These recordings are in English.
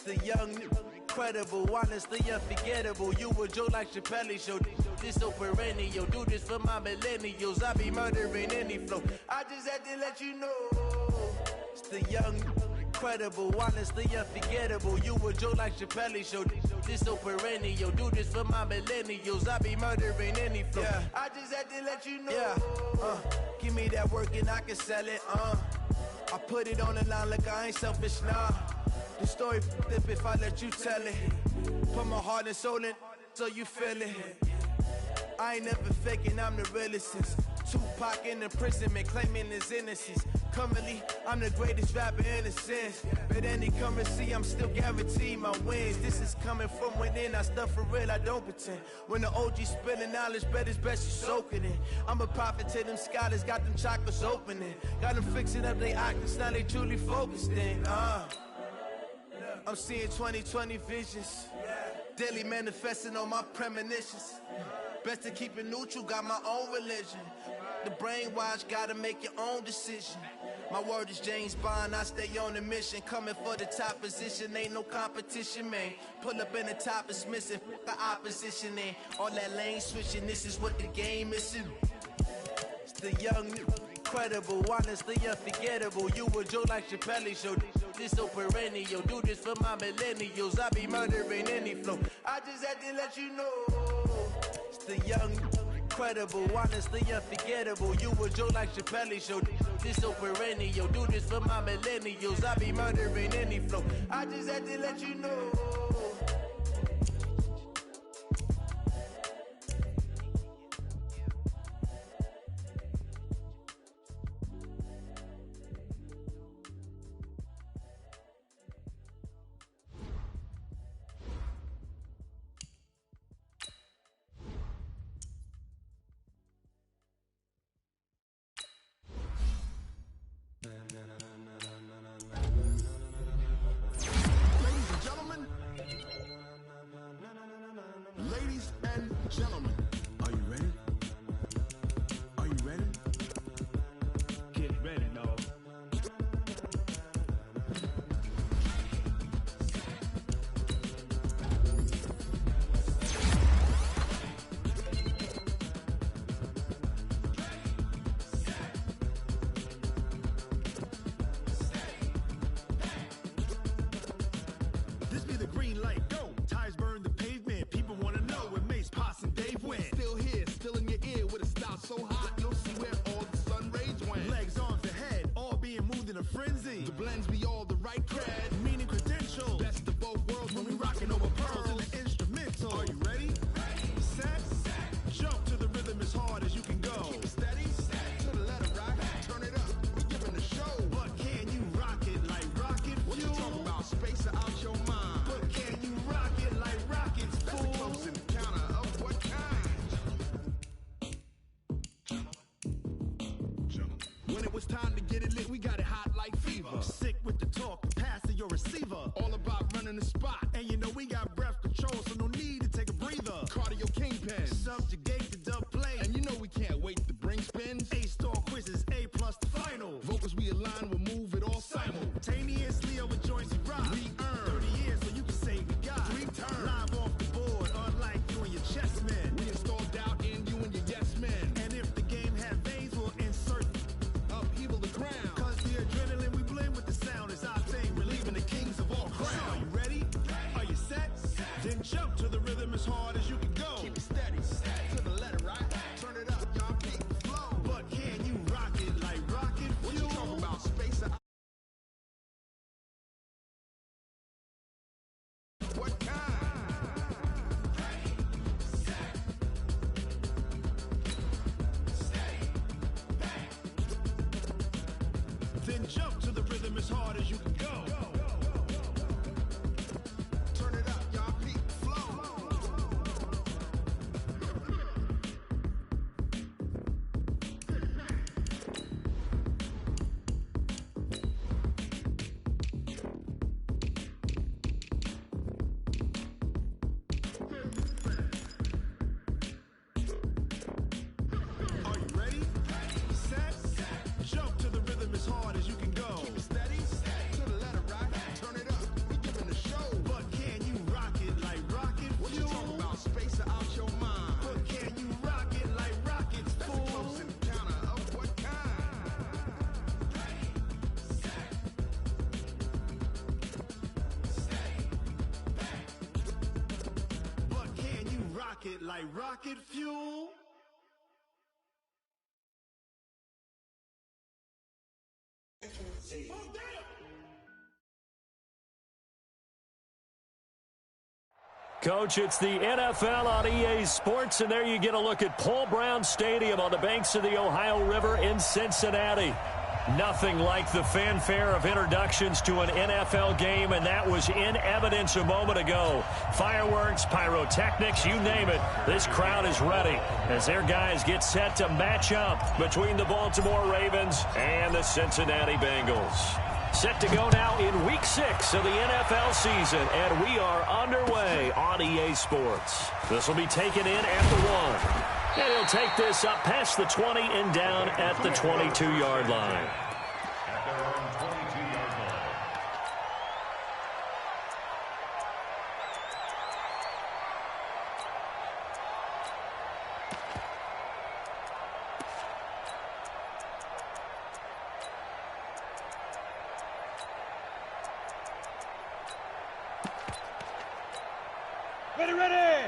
the young, incredible, honestly unforgettable. You a joke like Chappelle Show. This so perennial. Do this for my millennials. I be murdering any flow. I just had to let you know. It's the young, incredible, honestly unforgettable. You a joke like Chappelle Show. This so perennial. Do this for my millennials. I be murdering any flow. Yeah. I just had to let you know. Yeah. Give me that work and I can sell it. I put it on the line like I ain't selfish, nah. The story flip if I let you tell it. Put my heart and soul in so you feel it. I ain't never faking, I'm the realest since Tupac in imprisonment, claiming his innocence. Currently, I'm the greatest rapper in a sense. But any currency, I'm still guaranteed my wins. This is coming from within, I stuff for real, I don't pretend. When the OG spilling knowledge, bet it's best you soak it in. I'm a prophet to them scholars, got them chakras opening. Got them fixing up they octaves, now they truly focused in. I'm seeing 2020 visions, daily manifesting on my premonitions. Best to keep it neutral, got my own religion. The brainwash, gotta make your own decision. My word is James Bond, I stay on a mission. Coming for the top position, ain't no competition, man. Pull up in the top, it's missing, the opposition ain't. All that lane switching, this is what the game is. It's the young, incredible, honestly unforgettable. You a joke like Chappelle Show. This so perennial. Do this for my millennials. I be murdering any flow. I just had to let you know. It's the young, incredible, honestly unforgettable. You a joke like Chappelle Show. This so perennial. Do this for my millennials. I be murdering any flow. I just had to let you know. Ladies and gentlemen, are you ready? Are you ready? Get ready, dog. This be the green light, go! Tires burn the pavement, people wanna know where Mace, Posse, and Dave went. Still here, still in your ear, with a style so hot, you'll see where all the sun rays went. Legs, arms, and head, all being moved in a frenzy. The blends be all the right cred, meaning credentials. Best of both worlds when we rockin' over pearls in the instrumental. Are you ready? Set? Jump to the rhythm as hard as you can go. Keep it steady, to the letter right, turn it up, we giving the show. But can you rock it like rocket fuel? What you talking about, space out your mind? But can you rock it like rockets, fool? That's a close encounter of what kind? When it was time to get it lit, we got it hot like fever. Sick with the talk, pass to your receiver. All about running the spot, and you know we got breath control, so no need to take a breather. Cardio kingpin, subjugate the dub play, and you know we can't wait to bring spins. A-star quizzes, A+ the final. Vocals we align, we'll move it all simultaneously over joints we rock. We earn 30 years, so you can say we got 3 turns. Live off the board, unlike you and your chess men. We install doubt in you and your yes men. And if the game had veins, we'll insert upheaval the ground. Cause the adrenaline we blend with the sound is our thing, relieving the kings of all crowns. So are you ready? Are you set? Then jump to the rhythm as hard as you can go. Keep it steady, to the letter right. Turn it up, y'all keep the flow. But can you rock it like rocket fuel? What you talking about, space out? What kind? Then jump to the rhythm as hard as you can go. Turn it up, y'all keep the flow. Are you ready? Set? Jump to the rhythm as hard as you can go. it like rocket fuel. Coach, it's the NFL on EA Sports, and there you get a look at Paul Brown Stadium on the banks of the Ohio River in Cincinnati. Nothing like the fanfare of introductions to an NFL game, and that was in evidence a moment ago. Fireworks, pyrotechnics, you name it. This crowd is ready as their guys get set to match up between the Baltimore Ravens and the Cincinnati Bengals. Set to go now in Week 6 of the NFL season, and we are underway on EA Sports. This will be taken in at the 1. And he'll take this up past the 20 and down at the 22-yard line. Ready,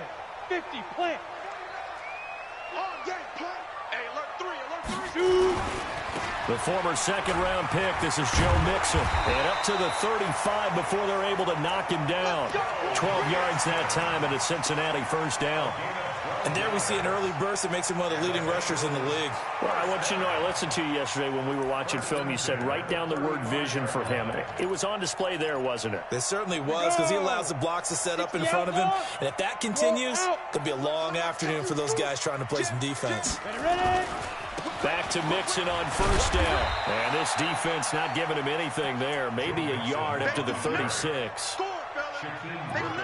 50, plant. On game, plant. Hey, alert 3, shoot. The former second-round pick, this is Joe Mixon. And up to the 35 before they're able to knock him down. 12 yards that time, and it's Cincinnati first down. And there we see an early burst that makes him one of the leading rushers in the league. Well, I want you to know, I listened to you yesterday when we were watching film. You said write down the word vision for him. It was on display there, wasn't it? It certainly was, because he allows the blocks to set up in front of him. And if that continues, it'll be a long afternoon for those guys trying to play some defense. Back to Mixon on first down. And this defense not giving him anything there. Maybe a yard up to the 36.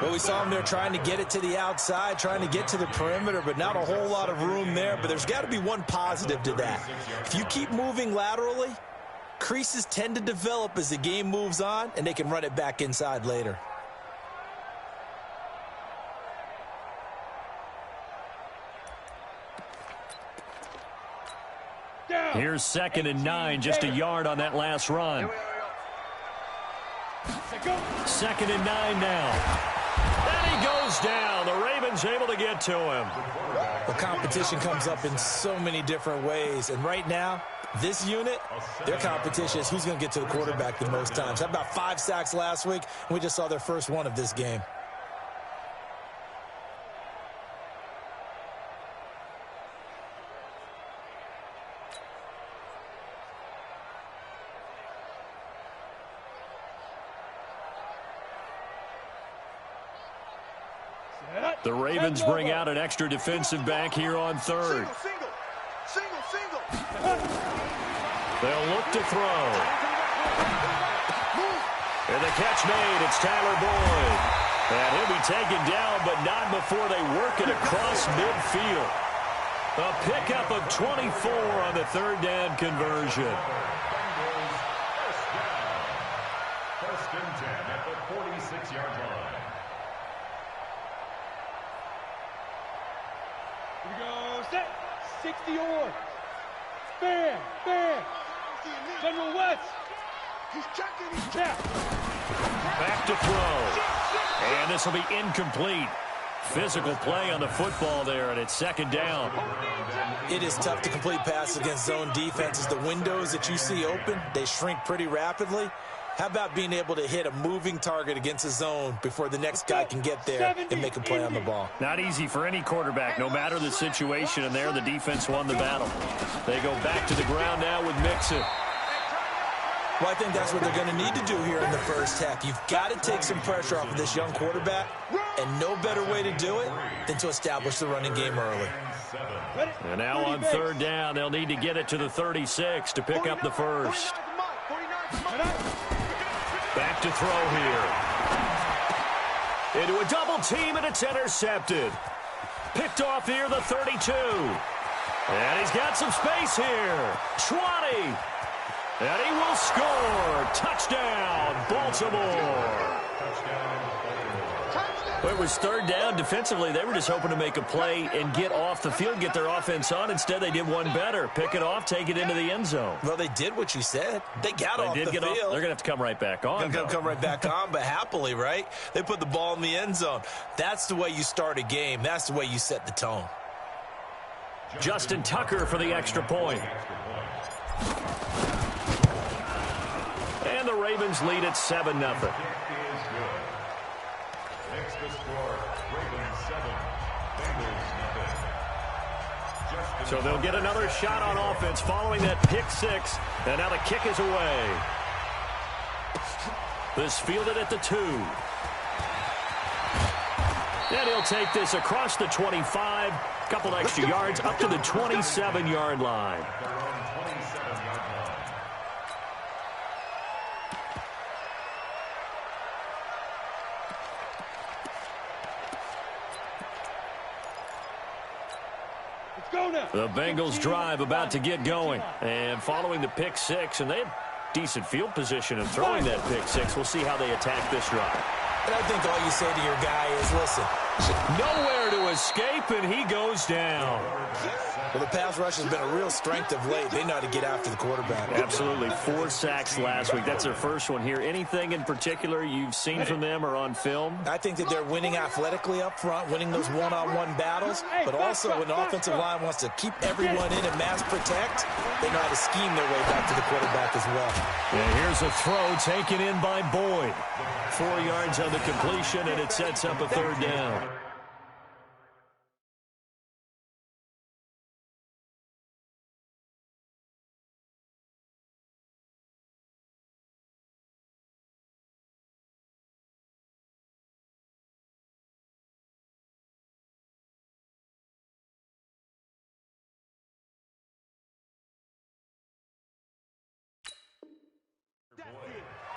Well, we saw him there trying to get it to the outside, trying to get to the perimeter, but not a whole lot of room there. But there's got to be one positive to that. If you keep moving laterally, creases tend to develop as the game moves on, and they can run it back inside later. Here's 2nd and 9, just a yard on that last run. 2nd and 9 now. And he goes down. The Ravens able to get to him. The competition comes up in so many different ways. And right now, this unit, their competition is who's going to get to the quarterback the most times. How about 5 sacks last week? We just saw their first one of this game. The Ravens bring out an extra defensive back here on 3rd. Single. They'll look to throw. And the catch made. It's Tyler Boyd. And he'll be taken down, but not before they work it across midfield. A pickup of 24 on the 3rd down conversion. First and 10 at the 46-yard line. Here we go, set, 60 on. Bam. General West. He's checking. Back to throw. And this will be incomplete. Physical play on the football there, and it's 2nd down. It is tough to complete passes against zone defenses. The windows that you see open, they shrink pretty rapidly. How about being able to hit a moving target against a zone before the next guy can get there and make a play on the ball? Not easy for any quarterback, no matter the situation, and there the defense won the battle. They go back to the ground now with Mixon. Well, I think that's what they're going to need to do here in the first half. You've got to take some pressure off of this young quarterback, and no better way to do it than to establish the running game early. And now on 3rd down, they'll need to get it to the 36 to pick up the first. Back to throw here. Into a double team, and it's intercepted. Picked off here, the 32. And he's got some space here. 20. And he will score. Touchdown, Baltimore. Well, it was third down. Defensively, they were just hoping to make a play and get off the field, get their offense on. Instead, they did one better. Pick it off, take it into the end zone. Well, they did what you said. They got off the field. They're going to have to come right back on. They're going to come right back on, but happily, right? They put the ball in the end zone. That's the way you start a game. That's the way you set the tone. Justin Tucker for the extra point. And the Ravens lead at 7-0. Next to score, Ravens 7, Bengals nothing. So they'll get another shot on offense following that pick six. And now the kick is away. This fielded at the 2. And he'll take this across the 25. Couple extra yards up to the 27-yard line. The Bengals drive about to get going. And following the pick six, and they have decent field position in throwing that pick six. We'll see how they attack this drive. And I think all you say to your guy is, listen. Nowhere to escape, and he goes down. Well, the pass rush has been a real strength of late. They know how to get after the quarterback. Absolutely. 4 sacks last week. That's their first one here. Anything in particular you've seen from them or on film? I think that they're winning athletically up front, winning those one-on-one battles, but also when the offensive line wants to keep everyone in and mass protect, they know how to scheme their way back to the quarterback as well. And here's a throw taken in by Boyd. 4 yards on the completion, and it sets up a third down.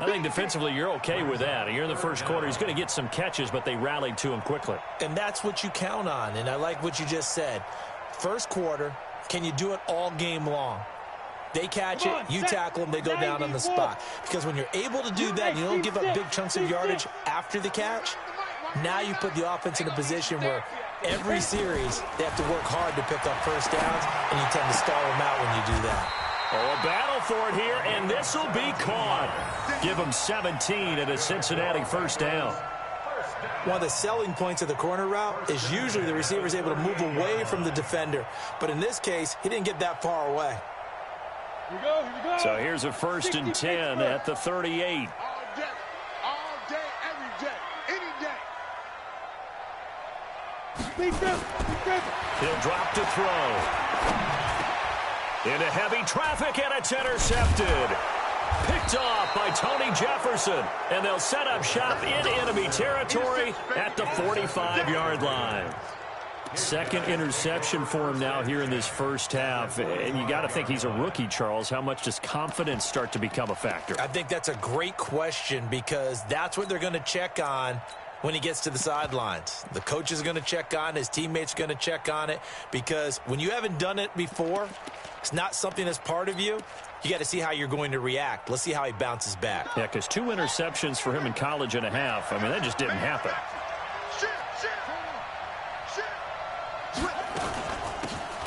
I think defensively you're okay with that. You're in the first quarter. He's going to get some catches, but they rallied to him quickly. And that's what you count on, and I like what you just said. First quarter, can you do it all game long? They catch it, you tackle them, they go down on the spot. Because when you're able to do that and you don't give up big chunks of yardage after the catch, now you put the offense in a position where every series they have to work hard to pick up first downs, and you tend to stall them out when you do that. Oh, a battle for it here, and this will be caught. Give them 17 and a Cincinnati first down. One of the selling points of the corner route is usually the receiver is able to move away from the defender. But in this case, he didn't get that far away. Here we go. So here's a 1st and 10 at the 38. All day, every day, any day. He'll drop to throw. Into heavy traffic, and it's intercepted. Picked off by Tony Jefferson, and they'll set up shop in enemy territory at the 45-yard line. Second interception for him now here in this first half, and you got to think he's a rookie, Charles. How much does confidence start to become a factor? I think that's a great question because that's what they're going to check on when he gets to the sidelines. The coach is going to check on, his teammates are going to check on it, because when you haven't done it before, it's not something that's part of you. You got to see how you're going to react. Let's see how he bounces back. Yeah, because 2 interceptions for him in college and a half. I mean, that just didn't happen.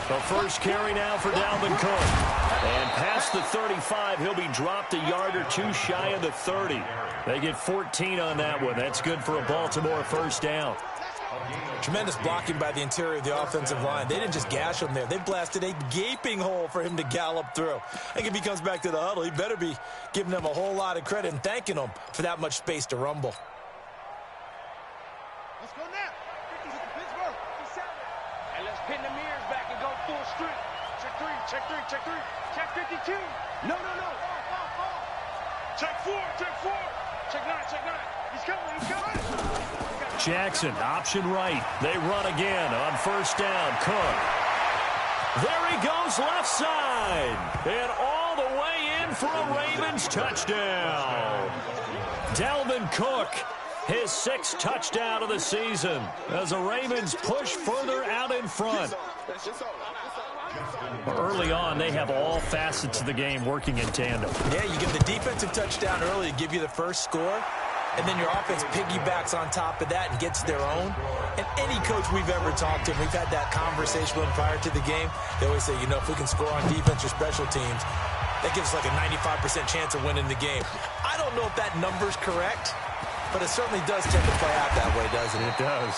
The first carry now for Dalvin Cook. And past the 35, he'll be dropped a yard or two shy of the 30. They get 14 on that one. That's good for a Baltimore first down. Tremendous blocking by the interior of the offensive line. They didn't just gash him there. They blasted a gaping hole for him to gallop through. I think if he comes back to the huddle, he better be giving them a whole lot of credit and thanking them for that much space to rumble. Let's go now. Pittsburgh. And let's pin the mirrors back and go full strength. Check three. Check 52. No. Check four. Check nine. He's coming. Jackson, option right. They run again on first down. Cook. There he goes left side. And all the way in for a Ravens touchdown. Dalvin Cook, his 6th touchdown of the season as the Ravens push further out in front. Early on, they have all facets of the game working in tandem. Yeah, you give the defensive touchdown early to give you the first score. and then your offense piggybacks on top of that and gets their own. And any coach we've ever talked to, and we've had that conversation with them prior to the game, they always say, you know, if we can score on defense or special teams, that gives us like a 95% chance of winning the game. I don't know if that number's correct, but it certainly does tend to play out that way, doesn't it? It does.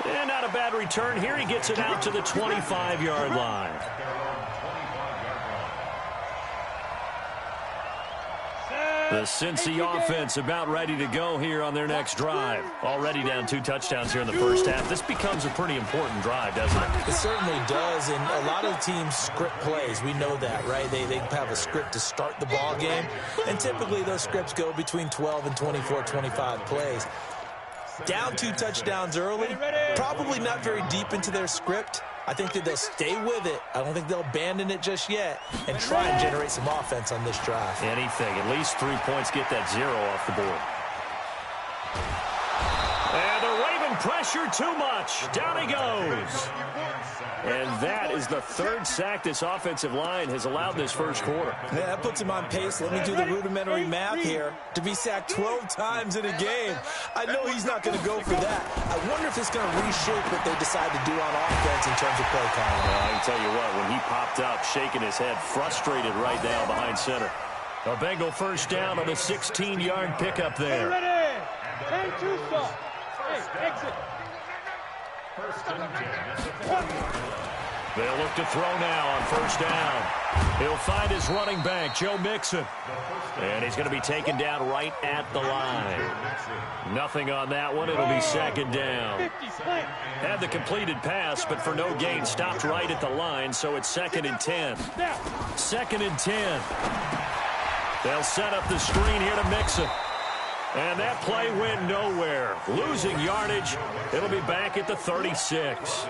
And not a bad return here. He gets it out to the 25-yard line. The Cincy offense about ready to go here on their next drive. Already down 2 touchdowns here in the first half. This becomes a pretty important drive, doesn't it? It certainly does, and a lot of teams script plays. We know that, right? They have a script to start the ball game, and typically those scripts go between 12 and 24, 25 plays. Down 2 touchdowns early, probably not very deep into their script. I think that they'll stay with it. I don't think they'll abandon it just yet and try and generate some offense on this drive. Anything. At least 3 points, get that 0 off the board. And the Raven pressure too much. Down he goes. And that is the 3rd sack this offensive line has allowed this first quarter. Yeah, that puts him on pace. Let me do the rudimentary math here. To be sacked 12 times in a game. I know he's not going to go for that. I wonder if it's going to reshape what they decide to do on offense in terms of play calling. Well, I can tell you what, when he popped up, shaking his head, frustrated right now behind center. A Bengal first down on a 16-yard pickup there. Ready. 10-2 stop. Hey, exit. They'll look to throw now on first down. He'll find his running back, Joe Mixon. And he's going to be taken down right at the line. Nothing on that one. It'll be 2nd down. Had the completed pass, but for no gain, stopped right at the line, so it's 2nd and 10. 2nd and 10. They'll set up the screen here to Mixon. And that play went nowhere. Losing yardage. It'll be back at the 36.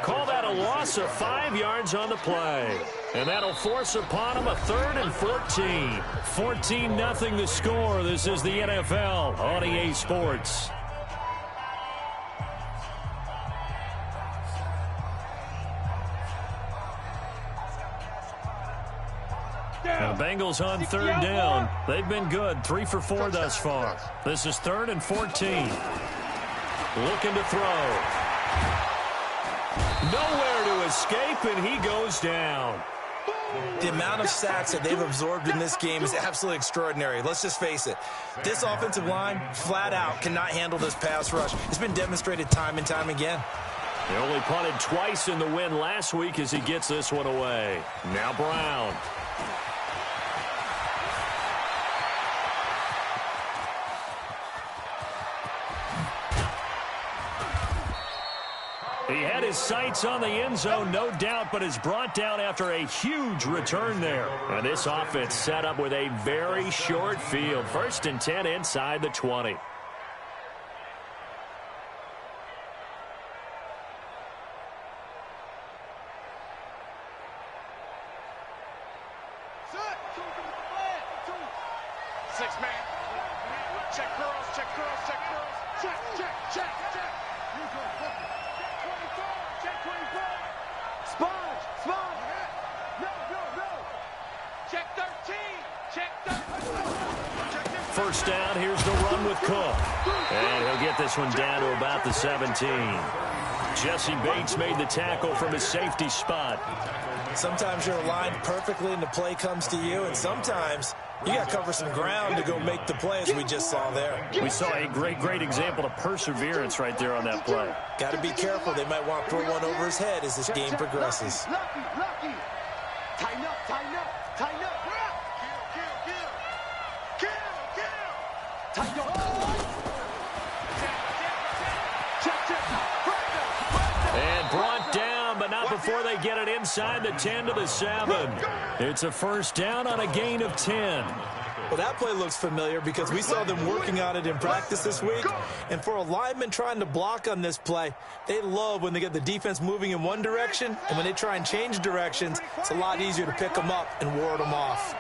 Call that a loss of 5 yards on the play. And that'll force upon him a 3rd and 14. 14-0 the score. This is the NFL on EA Sports. Now, Bengals on 3rd down. They've been good. 3 for 4 thus far. This is 3rd and 14. Looking to throw. Nowhere to escape, and he goes down. The amount of sacks that they've absorbed in this game is absolutely extraordinary. Let's just face it. This offensive line, flat out, cannot handle this pass rush. It's been demonstrated time and time again. They only punted twice in the win last week as he gets this one away. Now Brown. He had his sights on the end zone, no doubt, but is brought down after a huge return there. And this offense set up with a very short field. 1st and 10 inside the 20. First down, here's the run with Cook. And he'll get this one down to about the 17. Jesse Bates made the tackle from his safety spot. Sometimes you're aligned perfectly and the play comes to you, and sometimes you got to cover some ground to go make the play, as we just saw there. We saw a great example of perseverance right there on that play. Got to be careful. They might want to throw one over his head as this game progresses. Lucky. Tighten up. Tighten up. And brought down, but not before they get it inside the 10 to the 7. It's a first down on a gain of 10. Well, that play looks familiar because we saw them working on it in practice this week. And for a lineman trying to block on this play, they love when they get the defense moving in one direction. And when they try and change directions, it's a lot easier to pick them up and ward them off.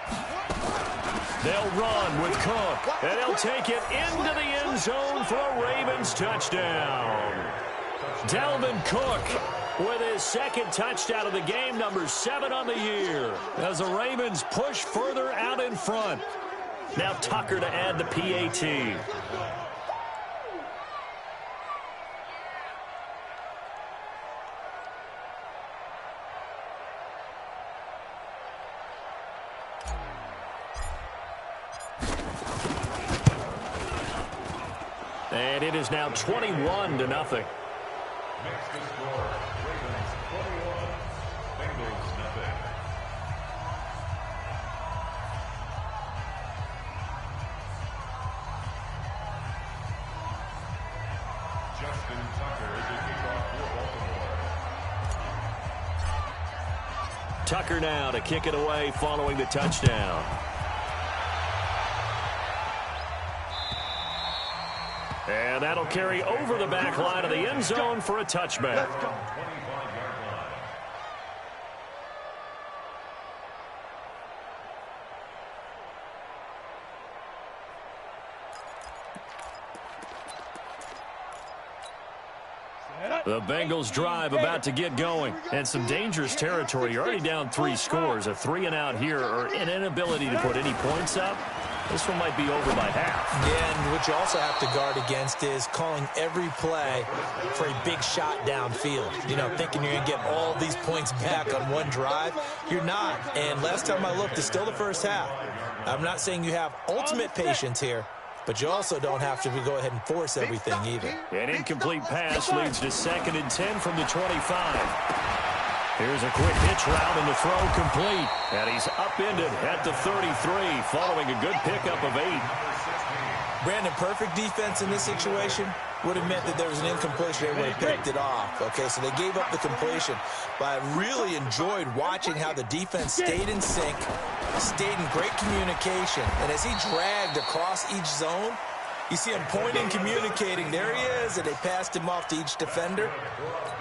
They'll run with Cook, and he'll take it into the end zone for a Ravens touchdown. Dalvin Cook with his 2nd touchdown of the game, number 7 on the year, as the Ravens push further out in front. Now Tucker to add the PAT. And it is now 21-0. Next to score, Ravens 21, Bengals nothing. Justin Tucker is the kickoff for Baltimore. Tucker now to kick it away following the touchdown. And that'll carry over the back line of the end zone for a touchback. 25-yard line. The Bengals drive about to get going. And some dangerous territory. You're already down 3 scores. A 3-and-out here or an inability to put any points up. This one might be over by half. Yeah, and what you also have to guard against is calling every play for a big shot downfield. You know, thinking you're going to get all these points back on one drive. You're not. And last time I looked, it's still the first half. I'm not saying you have ultimate patience here, but you also don't have to go ahead and force everything either. An incomplete pass leads to 2nd and 10 from the 25. Here's a quick hitch route and the throw complete. And he's upended at the 33 following a good pickup of 8. Brandon, perfect defense in this situation would have meant that there was an incompletion. They would have picked it off. Okay, so they gave up the completion. But I really enjoyed watching how the defense stayed in sync, stayed in great communication. And as he dragged across each zone, you see him pointing, communicating. There he is, and they passed him off to each defender.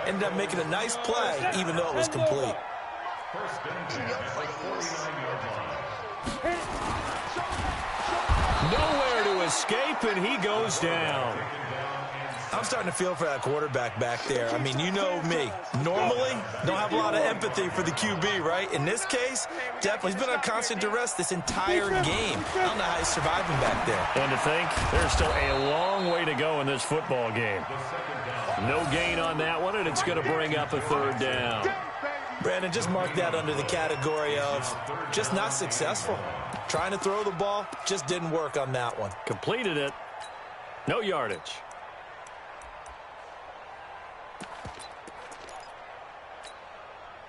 Ended up making a nice play, even though it was complete. First and 10 at the 49-yard line. Nowhere to escape, and he goes down. I'm starting to feel for that quarterback back there. I mean, you know me. Normally, don't have a lot of empathy for the QB, right? In this case, definitely. He's been on constant duress this entire game. I don't know how he's surviving back there. And to think, there's still a long way to go in this football game. No gain on that one, and it's going to bring up a 3rd down. Brandon, just mark that under the category of just not successful. Trying to throw the ball, just didn't work on that one. Completed it. No yardage.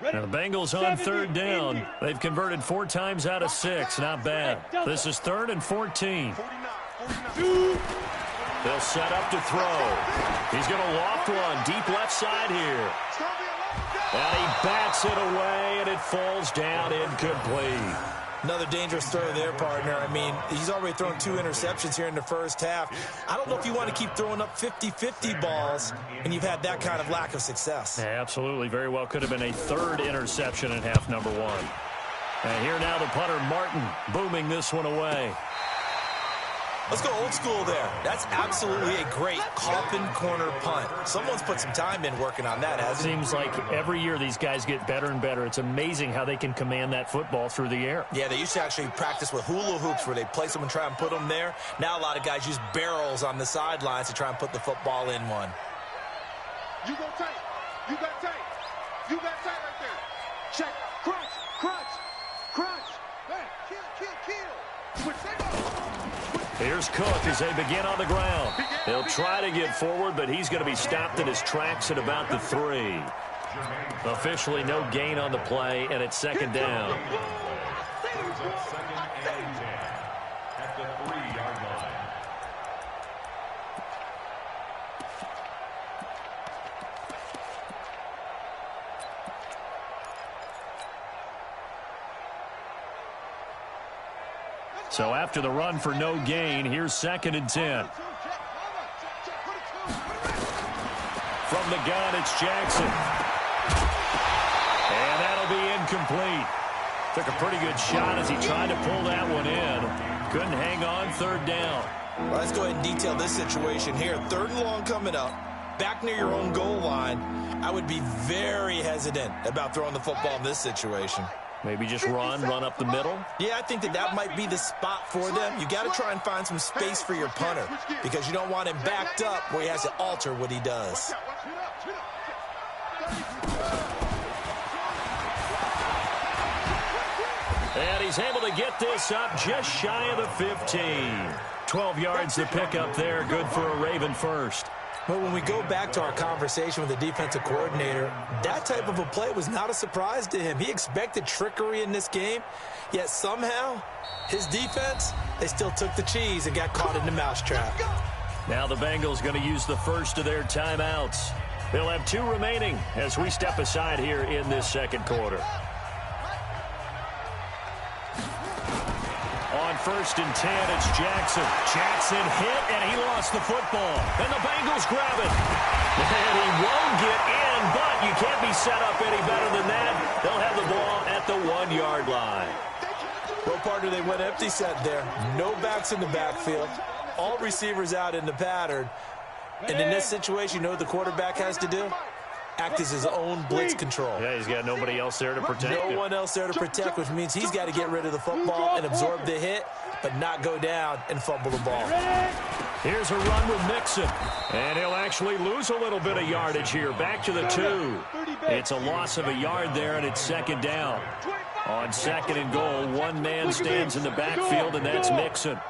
Now the Bengals on 3rd down. They've converted 4 times out of 6. Not bad. This is 3rd and 14. They'll set up to throw. He's going to loft one deep left side here. And he bats it away, and it falls down incomplete. Another dangerous throw there, partner. I mean, he's already thrown 2 interceptions here in the first half. I don't know if you want to keep throwing up 50-50 balls when you've had that kind of lack of success. Yeah, absolutely. Very well could have been a 3rd interception in half number 1. And here now the punter, Martin, booming this one away. Let's go old school there. That's absolutely a great coffin corner punt. Someone's put some time in working on that, hasn't it? Seems like every year these guys get better and better. It's amazing how they can command that football through the air. Yeah, they used to actually practice with hula hoops where they place them and try and put them there. Now a lot of guys use barrels on the sidelines to try and put the football in one. You go tight. You got tight. You got tight right there. Check. Crunch. Crunch. Crunch. Man, kill. Switch that up. Here's Cook as they begin on the ground. He'll try to get forward, but he's going to be stopped in his tracks at about the 3. Officially no gain on the play, and it's 2nd down. Second and 10 at the 3-yard line. So after the run for no gain, here's 2nd and 10. From the gun, it's Jackson. And that'll be incomplete. Took a pretty good shot as he tried to pull that one in. Couldn't hang on. 3rd down. Well, let's go ahead and detail this situation here. 3rd and long coming up. Back near your own goal line. I would be very hesitant about throwing the football in this situation. Maybe just run up the middle? Yeah, I think that might be the spot for them. You got to try and find some space for your punter because you don't want him backed up where he has to alter what he does. And he's able to get this up just shy of the 15. 12 yards to pick up there. Good for a Raven first. But when we go back to our conversation with the defensive coordinator, that type of a play was not a surprise to him. He expected trickery in this game, yet somehow his defense, they still took the cheese and got caught in the mousetrap. Now the Bengals going to use the first of their timeouts. They'll have 2 remaining as we step aside here in this second quarter. On 1st and 10, it's Jackson. Jackson hit, and he lost the football. And the Bengals grab it. And he won't get in, but you can't be set up any better than that. They'll have the ball at the 1-yard line. Well, partner, they went empty set there. No backs in the backfield. All receivers out in the pattern. And in this situation, you know what the quarterback has to do? Act as his own blitz control. Yeah, he's got nobody else there to protect. No one else there to protect, which means he's got to get rid of the football and absorb the hit, but not go down and fumble the ball. Here's a run with Mixon. And he'll actually lose a little bit of yardage here. Back to the 2. It's a loss of a yard there, and it's second down. On 2nd and goal, one man stands in the backfield, and that's Mixon.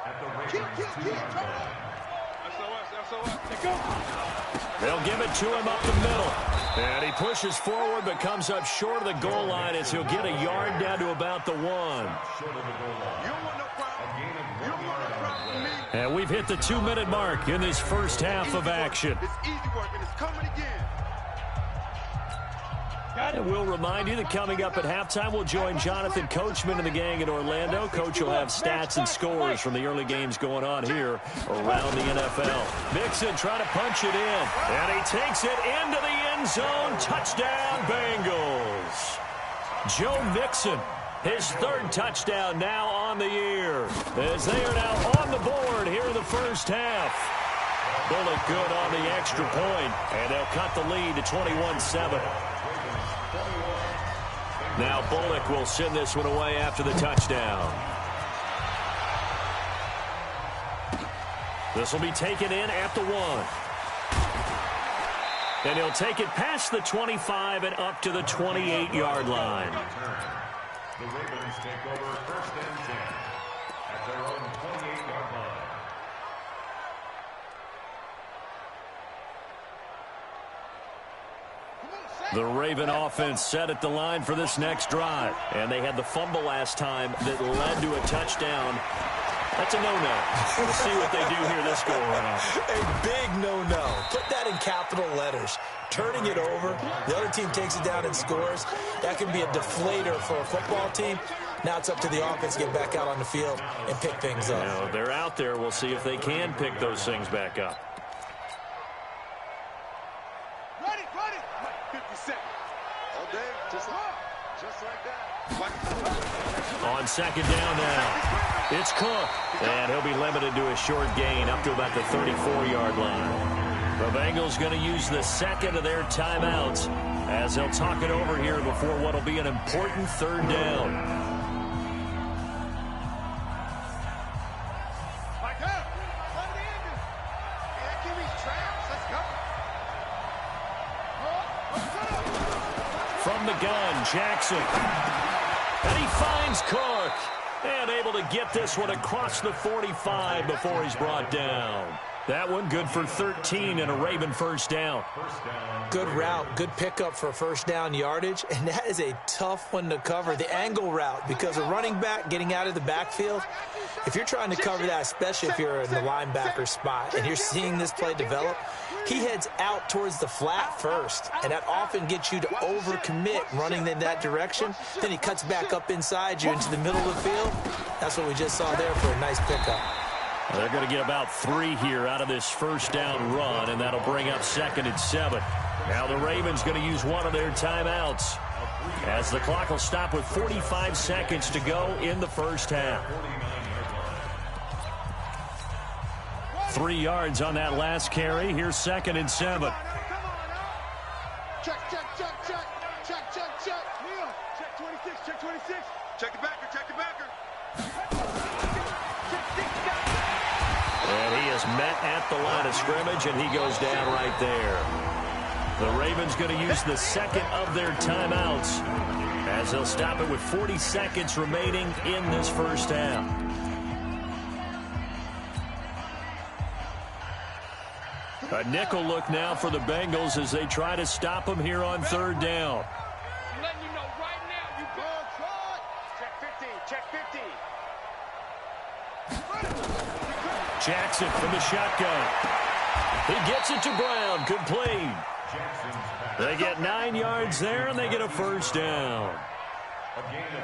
They'll give it to him up the middle. And he pushes forward but comes up short of the goal line as he'll get a yard down to about the 1. And we've hit the 2-minute mark in this first half of action. And we'll remind you that coming up at halftime, we'll join Jonathan Coachman and the gang in Orlando. Coach will have stats and scores from the early games going on here around the NFL. Mixon trying to punch it in, and he takes it into the end zone. Touchdown, Bengals. Joe Mixon, his 3rd touchdown now on the year, as they are now on the board here in the first half. Bullock good on the extra point, and they'll cut the lead to 21-7. Now Bullock will send this one away after the touchdown. This will be taken in at the 1. And he'll take it past the 25 and up to the 28-yard line. The Ravens take over 1st and 10 at their own 28-yard line. The Raven offense set at the line for this next drive. And they had the fumble last time that led to a touchdown. That's a no-no. We'll see what they do here this go-around. A big no-no. Put that in capital letters. Turning it over, the other team takes it down and scores. That can be a deflator for a football team. Now it's up to the offense to get back out on the field and pick things up. You know, they're out there. We'll see if they can pick those things back up. Ready. 50 seconds. All day, just like that. On 2nd down now, it's Cook. And he'll be limited to a short gain up to about the 34-yard line. The Bengals going to use the 2nd of their timeouts as they'll talk it over here before what will be an important 3rd down. From the gun, Jackson. And he finds Cook. And able to get this one across the 45 before he's brought down. That one good for 13 and a Raven first down. Good route, good pickup for first down yardage, and that is a tough one to cover, the angle route, because a running back getting out of the backfield, if you're trying to cover that, especially if you're in the linebacker spot and you're seeing this play develop, he heads out towards the flat first, and that often gets you to overcommit running in that direction. Then he cuts back up inside you into the middle of the field. That's what we just saw there for a nice pickup. They're going to get about 3 here out of this first down run, and that'll bring up 2nd and 7. Now the Ravens going to use one of their timeouts as the clock will stop with 45 seconds to go in the first half. 3 yards on that last carry. Here's 2nd and 7. Check. Neil, check 26, check 26. Check the backer. And he is met at the line of scrimmage, and he goes down right there. The Ravens going to use the 2nd of their timeouts as they'll stop it with 40 seconds remaining in this first half. A nickel look now for the Bengals as they try to stop them here on third down. I'm letting you know right now, you check 50. Jackson from the shotgun. He gets it to Brown. Complete. They get 9 yards there, and they get a first down.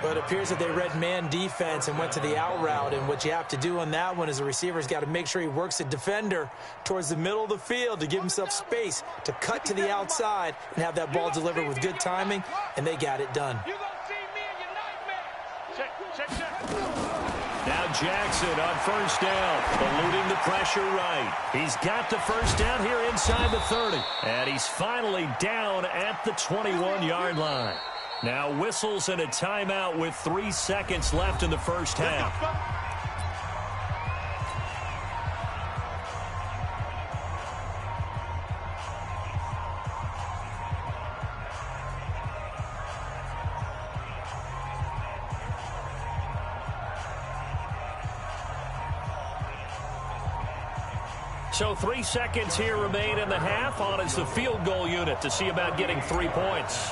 But it appears that they read man defense and went to the out route, and what you have to do on that one is the receiver's got to make sure he works the defender towards the middle of the field to give himself space to cut to the outside and have that ball delivered with good timing, and they got it done. You're going to see me in your nightmares. Check. Now Jackson on first down, eluding the pressure right. He's got the first down here inside the 30, and he's finally down at the 21-yard line. Now whistles and a timeout with 3 seconds left in the first half. So 3 seconds here remain in the half. On is the field goal unit to see about getting 3 points.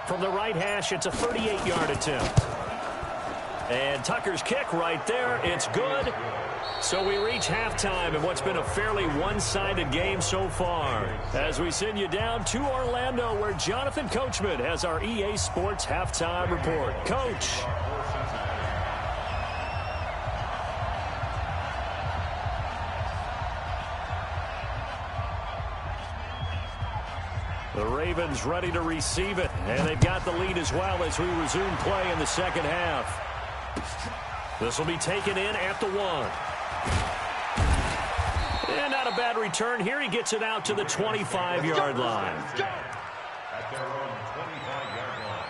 From the right hash, it's a 38-yard attempt. And Tucker's kick right there. It's good. So we reach halftime in what's been a fairly one-sided game so far. As we send you down to Orlando, where Jonathan Coachman has our EA Sports halftime report. Coach. The Ravens ready to receive it, and they've got the lead as well as we resume play in the second half. This will be taken in at the 1. And not a bad return here. He gets it out to the 25-yard line. At their own 25-yard line.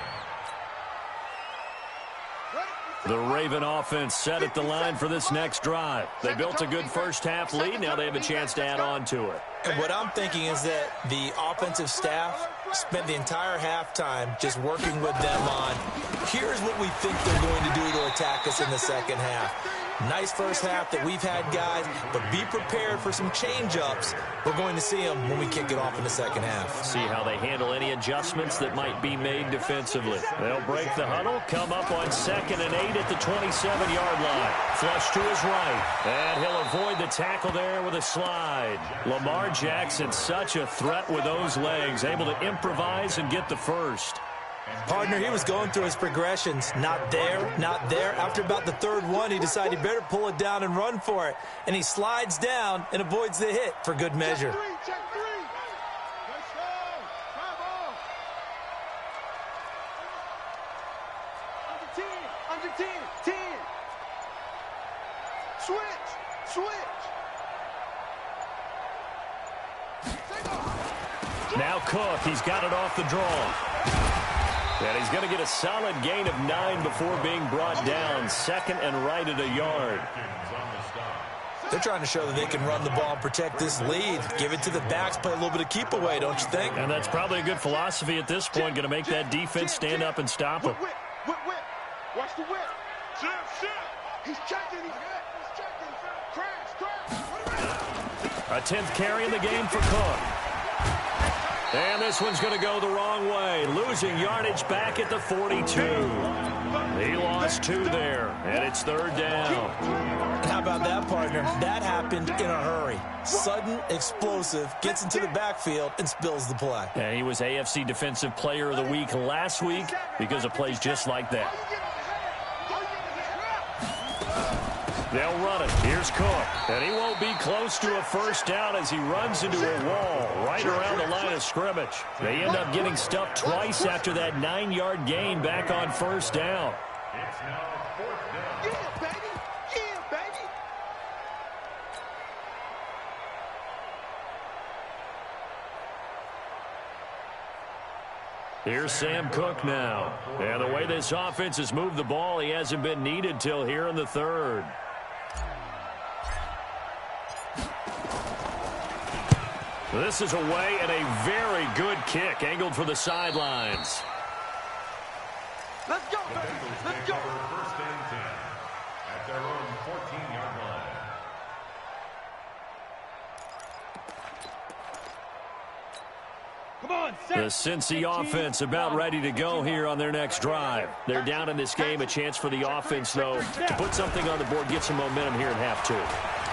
The Raven offense set at the line for this next drive. They built a good first-half lead. Now they have a chance to add on to it. And what I'm thinking is that the offensive staff spent the entire halftime just working with them on, here's what we think they're going to do to attack us in the second half. Nice first half that we've had, guys, but be prepared for some change-ups. We're going to see them when we kick it off in the second half. See how they handle any adjustments that might be made defensively. They'll break the huddle, come up on 2nd and 8 at the 27-yard line. Flush to his right, and he'll avoid the tackle there with a slide. Lamar Jackson, such a threat with those legs, able to improvise and get the first. Partner, he was going through his progressions. Not there, not there. After about the third one, he decided he better pull it down and run for it. And he slides down and avoids the hit for good measure. Check three. Let's go. Travel. Under 10. 10. Switch. Now Cook, he's got it off the draw. And he's going to get a solid gain of 9 before being brought down. 2nd and right at a yard. They're trying to show that they can run the ball and protect this lead. Give it to the backs, play a little bit of keep away, don't you think? And that's probably a good philosophy at this point. Going to make that defense stand up and stop him. Whip. Watch the whip. Shift. He's checking. Crash. A 10th carry in the game for Cook. And this one's going to go the wrong way. Losing yardage back at the 42. He lost 2 there, and it's 3rd down. How about that, partner? That happened in a hurry. Sudden, explosive, gets into the backfield, and spills the play. And he was AFC Defensive Player of the Week last week because of plays just like that. They'll run it. Here's Cook. And he won't be close to a first down as he runs into a wall right around the line of scrimmage. They end up getting stuffed twice after that 9-yard gain back on first down. It's now 4th down. Yeah, baby. Here's Sam Cook now. And the way this offense has moved the ball, he hasn't been needed till here in the 3rd. This is away and a very good kick angled for the sidelines. Let's go, The baby. Bengals Let's take go. over 1st and 10 at their own 14-yard line. The Cincy offense about ready to go here on their next drive. They're down in this game. A chance for the offense, though, to put something on the board, get some momentum here in half two.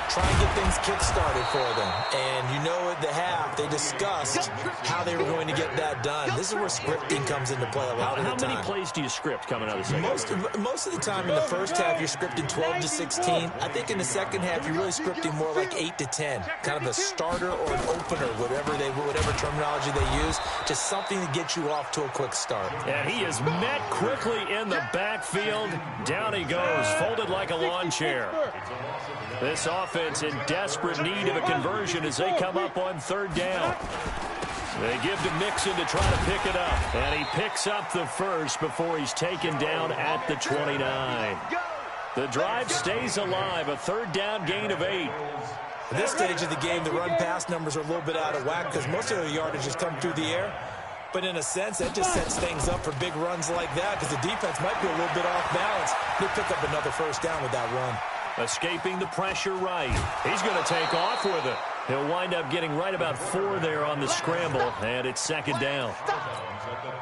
Try and get things kick-started for them. And you know at the half, they discussed how they were going to get that done. This is where scripting comes into play a lot of the time. How many plays do you script coming out of the second? Most of the time in the first half, you're scripting 12 to 16. I think in the second half, you're really scripting more like 8 to 10. Kind of a starter or an opener, whatever terminology they use. Just something to get you off to a quick start. And he is met quickly in the backfield. Down he goes, folded like a lawn chair. This offense in desperate need of a conversion as they come up on third down. They give to Mixon to try to pick it up. And he picks up the first before he's taken down at the 29. The drive stays alive, a third down gain of 8. At this stage of the game, the run-pass numbers are a little bit out of whack because most of their yardage has come through the air. But in a sense, that just sets things up for big runs like that because the defense might be a little bit off balance. They pick up another first down with that run. Escaping the pressure right. He's going to take off with it. He'll wind up getting right about 4 there on the scramble, and it's second down.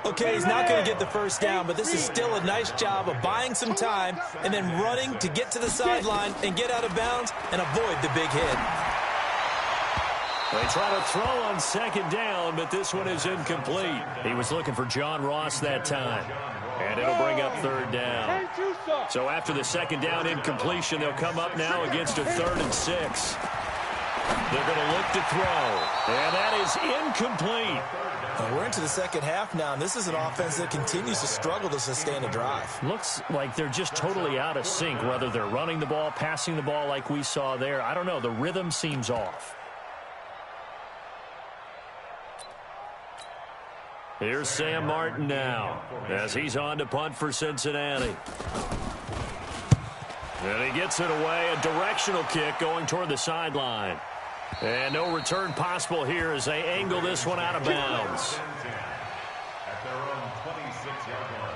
Okay, he's not going to get the first down, but this is still a nice job of buying some time and then running to get to the sideline and get out of bounds and avoid the big hit. They try to throw on second down, but this one is incomplete. He was looking for John Ross that time. And it'll bring up third down. So after the second down incompletion, they'll come up now against a 3rd and 6. They're going to look to throw. And that is incomplete. We're into the second half now, and this is an offense that continues to struggle to sustain a drive. Looks like they're just totally out of sync, whether they're running the ball, passing the ball like we saw there. I don't know. The rhythm seems off. Here's Sam Martin now as he's on to punt for Cincinnati. And he gets it away, a directional kick going toward the sideline. And no return possible here as they angle this one out of bounds. At their own 26-yard line.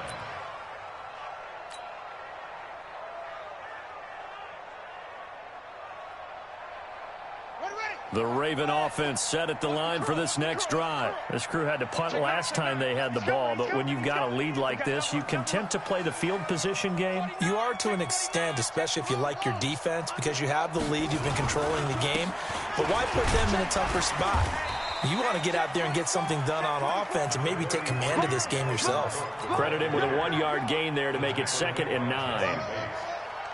The Raven offense set at the line for this next drive. This crew had to punt last time they had the ball, but when you've got a lead like this, you content to play the field position game? You are to an extent, especially if you like your defense, because you have the lead, you've been controlling the game. But why put them in a tougher spot? You want to get out there and get something done on offense and maybe take command of this game yourself. Credit him with a 1-yard gain there to make it 2nd and 9.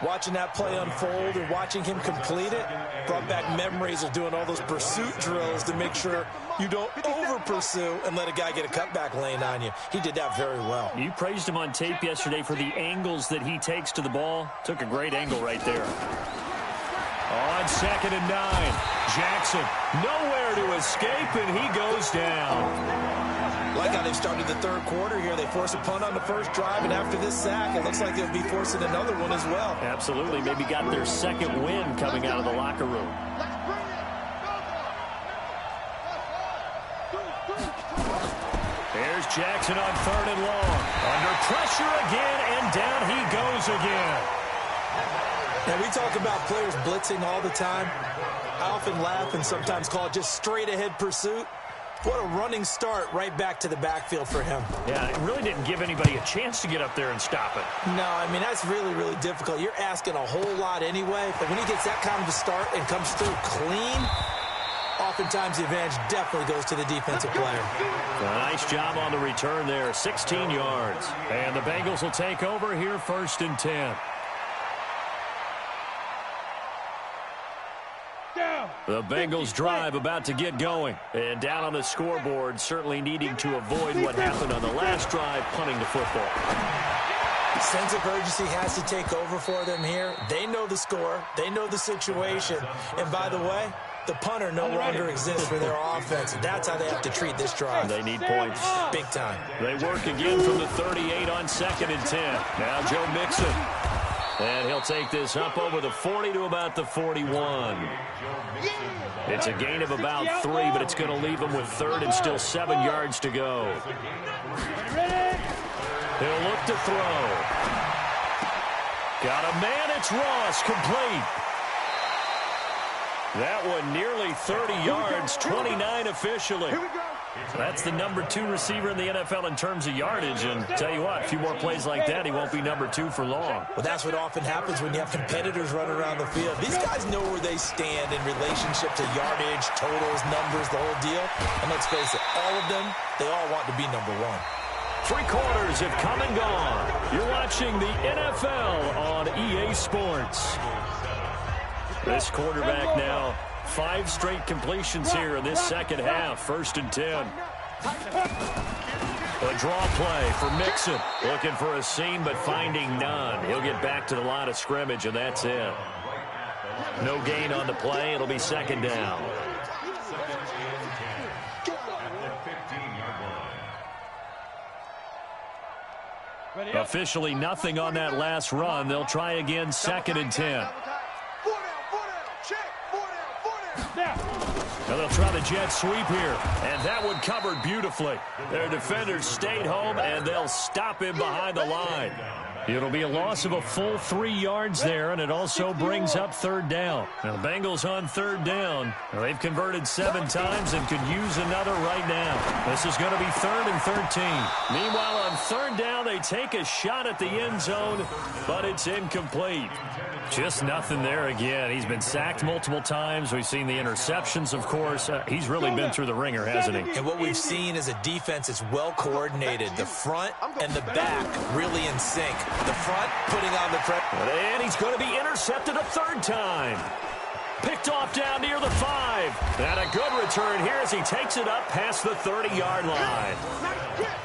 Watching that play unfold and watching him complete it brought back memories of doing all those pursuit drills to make sure you don't over-pursue and let a guy get a cutback lane on you. He did that very well. You praised him on tape yesterday for the angles that he takes to the ball. Took a great angle right there. On 2nd and 9, Jackson nowhere to escape, and he goes down. Like how they've started the third quarter here. They force a punt on the first drive, and after this sack, it looks like they'll be forcing another one as well. Absolutely. Maybe got their second win coming out of the locker room. Here's Jackson on 3rd and long. Under pressure again, and down he goes again. Now, we talk about players blitzing all the time. I often laugh and sometimes call it just straight-ahead pursuit. What a running start right back to the backfield for him. Yeah, it really didn't give anybody a chance to get up there and stop it. No, I mean, that's really, really difficult. You're asking a whole lot anyway, but when he gets that kind of a start and comes through clean, oftentimes the advantage definitely goes to the defensive player. Nice job on the return there, 16 yards. And the Bengals will take over here 1st and 10. The Bengals drive about to get going. And down on the scoreboard, certainly needing to avoid what happened on the last drive, punting the football. Sense of urgency has to take over for them here. They know the score. They know the situation. And by the way, the punter no longer exists for their offense. That's how they have to treat this drive. They need points. Big time. They work again from the 38 on 2nd and 10. Now Joe Mixon. And he'll take this up over the 40 to about the 41. It's a gain of about 3, but it's going to leave him with 3rd and still 7 yards to go. He'll look to throw. Got a man, it's Ross, complete. That one nearly 30 yards, 29 officially. That's the #2 receiver in the NFL in terms of yardage. And tell you what, a few more plays like that, he won't be #2 for long. Well, that's what often happens when you have competitors running around the field. These guys know where they stand in relationship to yardage, totals, numbers, the whole deal. And let's face it, all of them, they all want to be #1. 3 quarters have come and gone. You're watching the NFL on EA Sports. This quarterback now, 5 straight completions here in this second half. 1st and 10. A draw play for Mixon. Looking for a seam, but finding none. He'll get back to the line of scrimmage, and that's it. No gain on the play. It'll be 2nd down. Officially nothing on that last run. They'll try again, 2nd and 10. Now they'll try the jet sweep here, and that one covered beautifully. Their defenders stayed home, and they'll stop him behind the line. It'll be a loss of a full 3 yards there, and it also brings up 3rd down. Now the Bengals on 3rd down. They've converted 7 times and could use another right now. This is going to be 3rd and 13. Meanwhile, on 3rd down, they take a shot at the end zone, but it's incomplete. Just nothing there again. He's been sacked multiple times. We've seen the interceptions, of course. He's really been through the ringer, hasn't he? And what we've seen is a defense that's well coordinated. The front and the back really in sync. The front putting on the pressure. And he's going to be intercepted a 3rd time. Picked off down near the 5. And a good return here as he takes it up past the 30-yard line.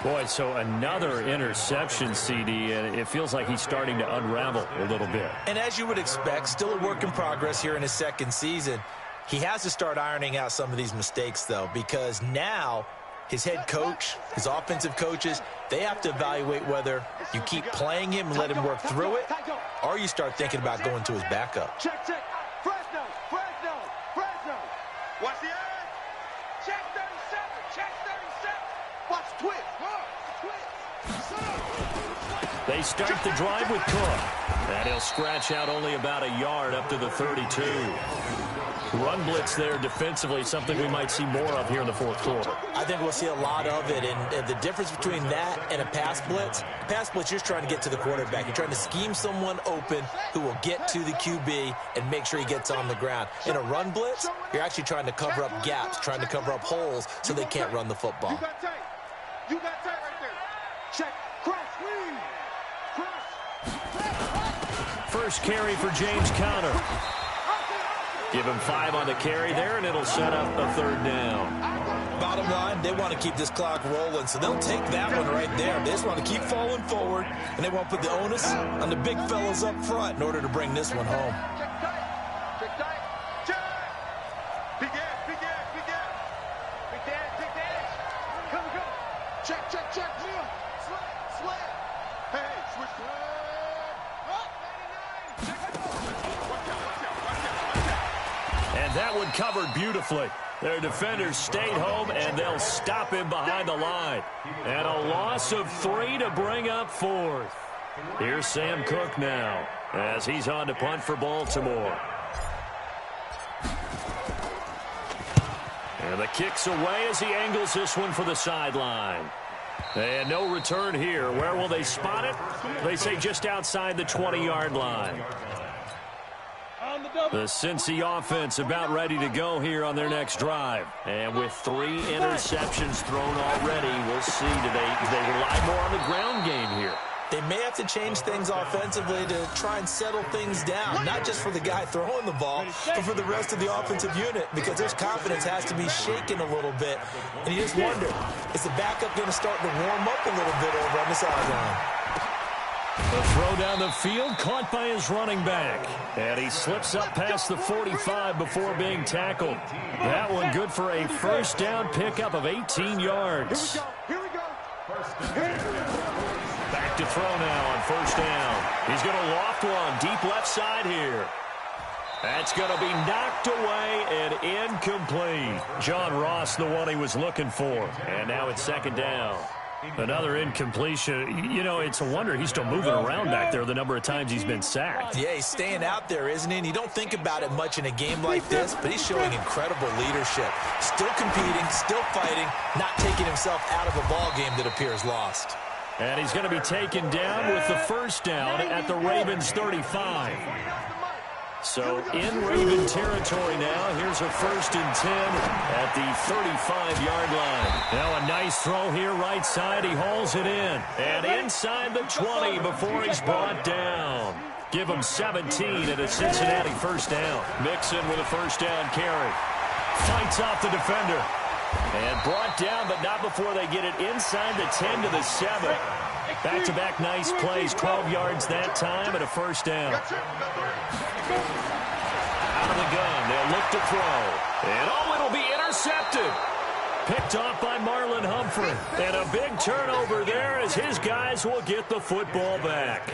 Boy, so another interception, CD, and it feels like he's starting to unravel a little bit. And as you would expect, still a work in progress here in his 2nd season. He has to start ironing out some of these mistakes, though, because now his head coach, his offensive coaches, they have to evaluate whether you keep playing him and let him work through it, or you start thinking about going to his backup. Check. Fresno. Watch the edge. Check 37. Watch twist. They start the drive with Cook. And he'll scratch out only about a yard up to the 32. Run blitz there defensively, something we might see more of here in the 4th quarter. I think we'll see a lot of it, and the difference between that and a pass blitz, you're just trying to get to the quarterback. You're trying to scheme someone open who will get to the QB and make sure he gets on the ground. In a run blitz, you're actually trying to cover up gaps, trying to cover up holes so they can't run the football. You got tight right there. Check. First carry for James Conner. Give him 5 on the carry there, and it'll set up a 3rd down. Bottom line, they want to keep this clock rolling, so they'll take that one right there. They just want to keep falling forward, and they want to put the onus on the big fellas up front in order to bring this one home. Check tight. Big edge. Come. Check. Slant. Hey, switch. And that one covered beautifully. Their defenders stayed home, and they'll stop him behind the line. And a loss of 3 to bring up 4th. Here's Sam Cook now as he's on to punt for Baltimore. And the kick's away as he angles this one for the sideline. And no return here. Where will they spot it? They say just outside the 20-yard line. The Cincy offense about ready to go here on their next drive. And with 3 interceptions thrown already, we'll see. Do they rely more on the ground game here? They may have to change things offensively to try and settle things down, not just for the guy throwing the ball, but for the rest of the offensive unit, because their confidence has to be shaken a little bit. And you just wonder, is the backup going to start to warm up a little bit over on the sideline? The throw down the field, caught by his running back. And he slips up past the 45 before being tackled. That one good for a first down pickup of 18 yards. Here we go. Back to throw now on first down. He's going to loft one deep left side here. That's going to be knocked away and incomplete. John Ross, the one he was looking for. And now it's second down. Another incompletion. You know, it's a wonder he's still moving around back there the number of times he's been sacked. Yeah, he's staying out there, isn't he? And you don't think about it much in a game like this, but he's showing incredible leadership. Still competing, still fighting, not taking himself out of a ball game that appears lost. And he's going to be taken down with the first down at the Ravens 35. So in Raven territory now. Here's a 1st and 10 at the 35-yard line. Now a nice throw here right side. He hauls it in. And inside the 20 before he's brought down. Give him 17 at a Cincinnati first down. Mixon with a first down carry. Fights off the defender. And brought down, but not before they get it inside the 10 to the 7. Back-to-back nice plays, 12 yards that time and a first down. Out of the gun, they'll look to throw. And it'll be intercepted. Picked off by Marlon Humphrey. And a big turnover there as his guys will get the football back.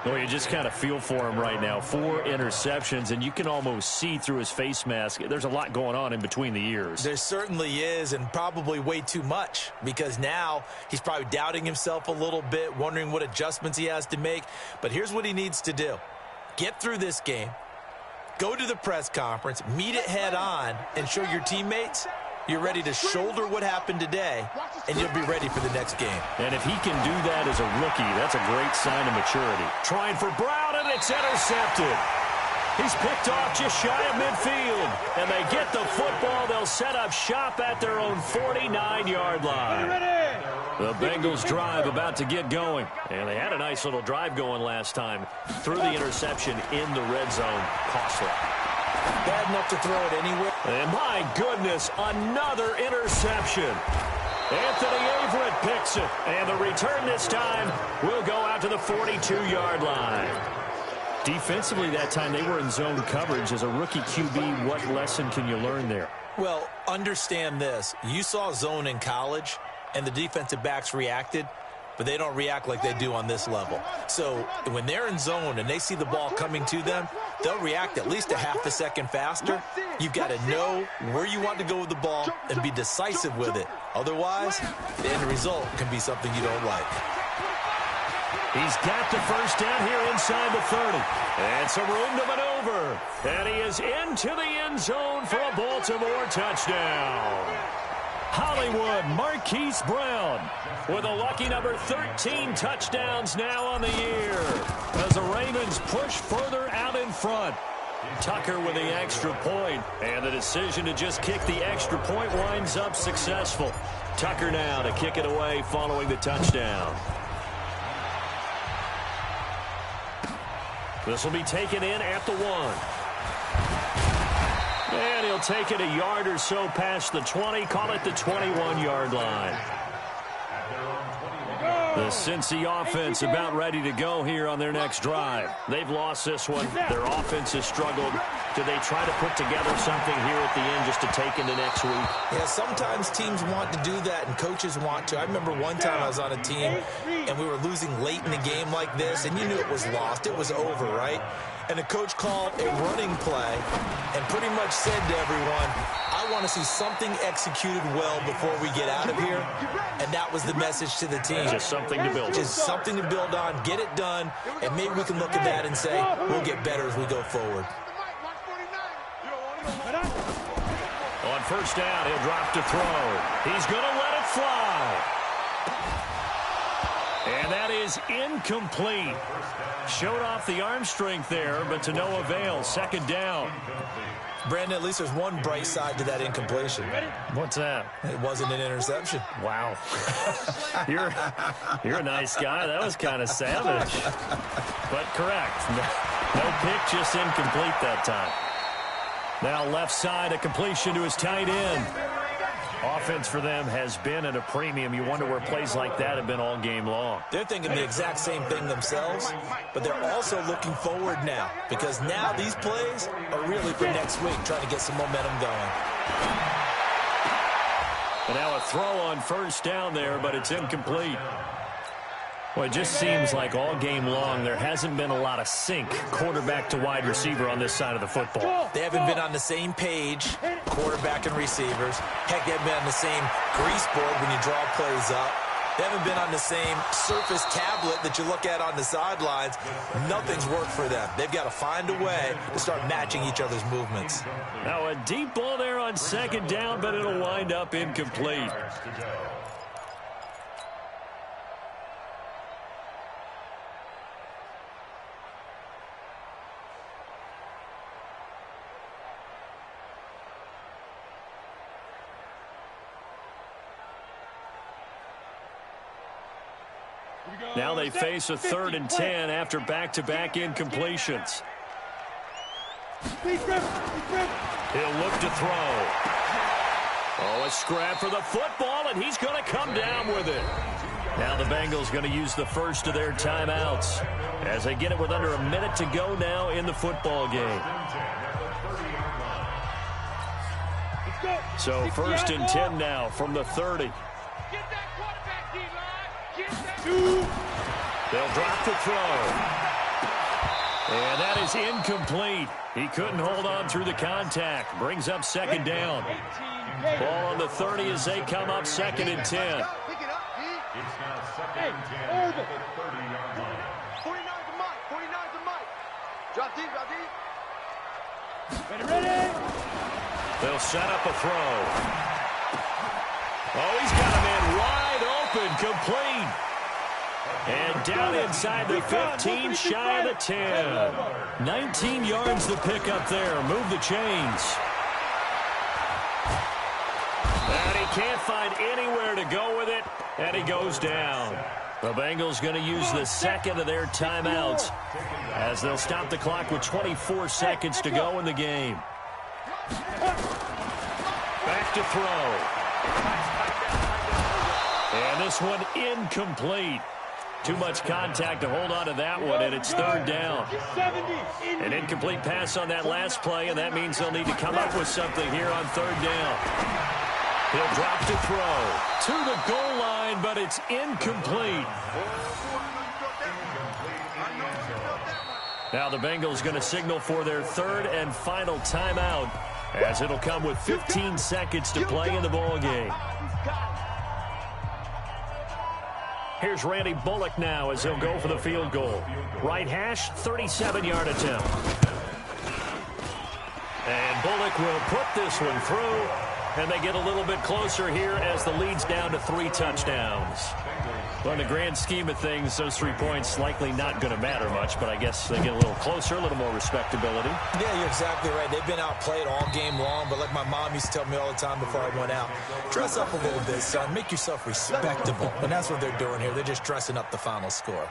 Well, you just kind of feel for him right now. 4 interceptions, and you can almost see through his face mask. There's a lot going on in between the ears. There certainly is, and probably way too much, because now he's probably doubting himself a little bit, wondering what adjustments he has to make. But here's what he needs to do. Get through this game, go to the press conference, meet it head on, and show your teammates you're ready to shoulder what happened today, and you'll be ready for the next game. And if he can do that as a rookie, that's a great sign of maturity. Trying for Brown, and it's intercepted. He's picked off just shy of midfield. And they get the football. They'll set up shop at their own 49-yard line. The Bengals drive about to get going. And they had a nice little drive going last time. Threw the interception in the red zone. Costly. Bad enough to throw it anywhere. And my goodness, another interception. Anthony Averett picks it. And the return this time will go out to the 42-yard line. Defensively that time, they were in zone coverage. As a rookie QB, what lesson can you learn there? Well, understand this. You saw zone in college, and the defensive backs reacted, but they don't react like they do on this level. So when they're in zone and they see the ball coming to them, they'll react at least a half a second faster. You've got to know where you want to go with the ball and be decisive with it. Otherwise, the end result can be something you don't like. He's got the first down here inside the 30. And some room to maneuver. And he is into the end zone for a Baltimore touchdown. Hollywood Marquise Brown with a lucky number 13 touchdowns now on the year as the Ravens push further out in front. Tucker with the extra point, and the decision to just kick the extra point winds up successful. Tucker now to kick it away following the touchdown. This will be taken in at the 1. And he'll take it a yard or so past the 20, call it the 21-yard line. The Cincy offense about ready to go here on their next drive. They've lost this one. Their offense has struggled. Do they try to put together something here at the end just to take into next week? Yeah, sometimes teams want to do that and coaches want to. I remember one time I was on a team and we were losing late in the game like this, and you knew it was lost. It was over, right? And the coach called a running play and pretty much said to everyone, I want to see something executed well before we get out of here. And that was the message to the team. Just something to build on. Just something to build on, get it done, and maybe we can look at that and say, we'll get better as we go forward. On first down, he'll drop to throw. He's going to let it fly. And that is incomplete. Showed off the arm strength there, but to no avail. Second down. Brandon, at least there's one bright side to that incompletion. What's that? It wasn't an interception. Wow. You're a nice guy. That was kind of savage. But correct. No pick, just incomplete that time. Now left side, a completion to his tight end. Offense for them has been at a premium. You wonder where plays like that have been all game long. They're thinking the exact same thing themselves, but they're also looking forward now, because now these plays are really for next week, trying to get some momentum going. And now a throw on first down there, but it's incomplete. Well, it just seems like all game long there hasn't been a lot of sync quarterback to wide receiver on this side of the football. They haven't been on the same page, quarterback and receivers. Heck, they haven't been on the same grease board when you draw plays up. They haven't been on the same surface tablet that you look at on the sidelines. Nothing's worked for them. They've got to find a way to start matching each other's movements. Now a deep ball there on second down, but it'll wind up incomplete. Now they face a 3rd and 10 after back-to-back incompletions. He'll look to throw. Oh, a scrap for the football, and he's going to come down with it. Now the Bengals going to use the first of their timeouts as they get it with under a minute to go now in the football game. So 1st and 10 now from the 30. They'll drop the throw. And that is incomplete. He couldn't hold on through the contact. Brings up 2nd down. Ball on the 30 as they come up 2nd and 10. It's now 2nd and 10 at the 30-yard line. 49's the mic. 49's the mic. Drop deep, drop deep. Ready? They'll set up a throw. Oh, he's got a man wide open, complete. And down inside the 15, shy of the 10. 19 yards to pick up there. Move the chains. And he can't find anywhere to go with it, and he goes down. The Bengals going to use the 2nd of their timeouts as they'll stop the clock with 24 seconds to go in the game. Back to throw. And this one incomplete. Too much contact to hold on to that one, and it's 3rd down. An incomplete pass on that last play, and that means they'll need to come up with something here on 3rd down. He'll drop to throw to the goal line, but it's incomplete. Now the Bengals going to signal for their 3rd and final timeout, as it'll come with 15 seconds to play in the ball game. Here's Randy Bullock now as he'll go for the field goal. Right hash, 37-yard attempt. And Bullock will put this one through, and they get a little bit closer here as the lead's down to 3 touchdowns. Well, in the grand scheme of things, those 3 points likely not going to matter much, but I guess they get a little closer, a little more respectability. Yeah, you're exactly right. They've been outplayed all game long, but like my mom used to tell me all the time before I went out, dress up a little bit, son. Make yourself respectable. And that's what they're doing here. They're just dressing up the final score.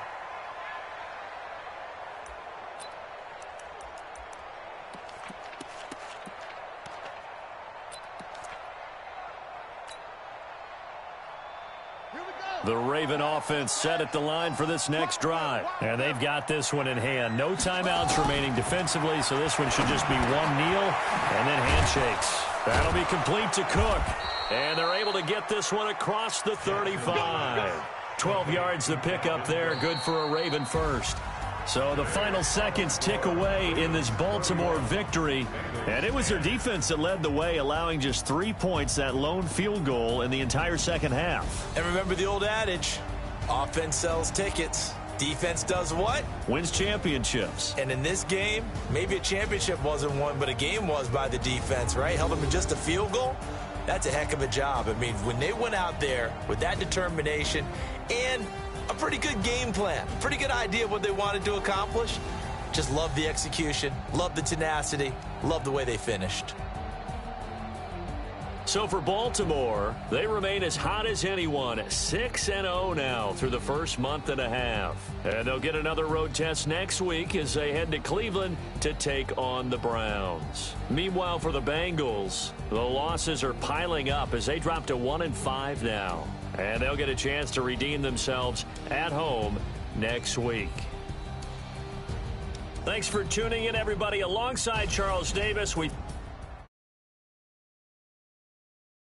The Raven offense set at the line for this next drive. And they've got this one in hand. No timeouts remaining defensively, so this one should just be one kneel and then handshakes. That'll be complete to Cook. And they're able to get this one across the 35. 12 yards to pick up there. Good for a Raven first. So the final seconds tick away in this Baltimore victory. And it was their defense that led the way, allowing just 3 points, that lone field goal in the entire second half. And remember the old adage, offense sells tickets. Defense does what? Wins championships. And in this game, maybe a championship wasn't won, but a game was by the defense, right? Held them to just a field goal. That's a heck of a job. I mean, when they went out there with that determination and a pretty good game plan, pretty good idea of what they wanted to accomplish, just love the execution, love the tenacity, love the way they finished. So for Baltimore, they remain as hot as anyone, 6-0 now through the first month and a half. And they'll get another road test next week as they head to Cleveland to take on the Browns. Meanwhile, for the Bengals, the losses are piling up as they drop to 1-5 now. And they'll get a chance to redeem themselves at home next week. Thanks for tuning in, everybody. Alongside Charles Davis, we